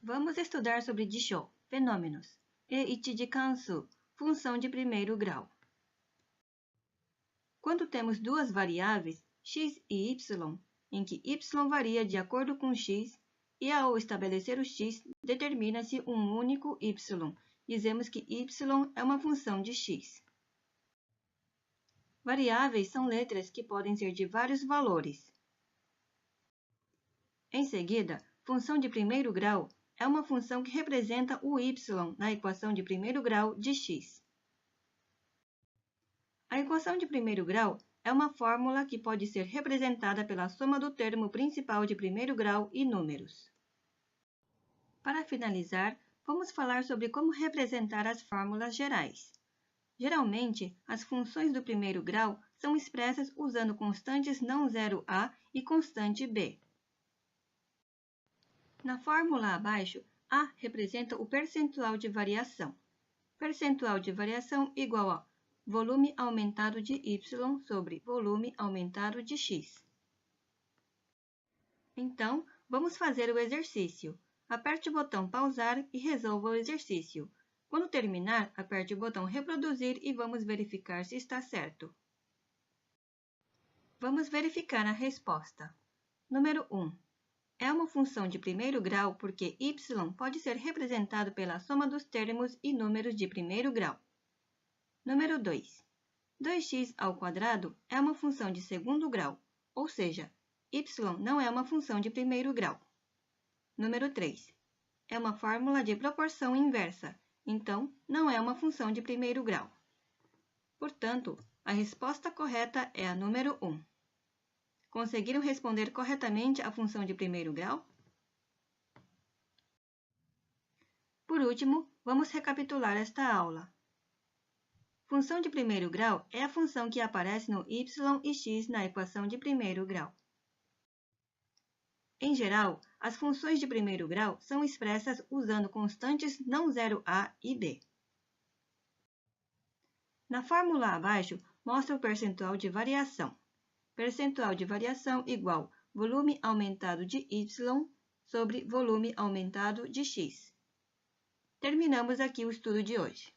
Vamos estudar sobre Jisho, fenômenos, e Ichijikansu, função de primeiro grau. Quando temos duas variáveis, x e y, em que y varia de acordo com x, e ao estabelecer o x, determina-se um único y, dizemos que y é uma função de x. Variáveis são letras que podem ser de vários valores. Em seguida, função de primeiro grau é uma função que representa o y na equação de primeiro grau de x. A equação de primeiro grau é uma fórmula que pode ser representada pela soma do termo principal de primeiro grau e números. Para finalizar, vamos falar sobre como representar as fórmulas gerais. Geralmente, as funções do primeiro grau são expressas usando constantes não zero a e constante b. Na fórmula abaixo, a representa o percentual de variação. Percentual de variação igual a volume aumentado de y sobre volume aumentado de x. Então, vamos fazer o exercício. Aperte o botão pausar e resolva o exercício. Quando terminar, aperte o botão reproduzir e vamos verificar se está certo. Vamos verificar a resposta. Número 1. É uma função de primeiro grau porque y pode ser representado pela soma dos termos e números de primeiro grau. Número 2. 2x ao quadrado é uma função de segundo grau, ou seja, y não é uma função de primeiro grau. Número 3. É uma fórmula de proporção inversa, então não é uma função de primeiro grau. Portanto, a resposta correta é a número 1. Conseguiram responder corretamente a função de primeiro grau? Por último, vamos recapitular esta aula. Função de primeiro grau é a função que aparece no y e x na equação de primeiro grau. Em geral, as funções de primeiro grau são expressas usando constantes não zero a e b. Na fórmula abaixo, mostra o percentual de variação. Percentual de variação igual volume aumentado de y sobre volume aumentado de x. Terminamos aqui o estudo de hoje.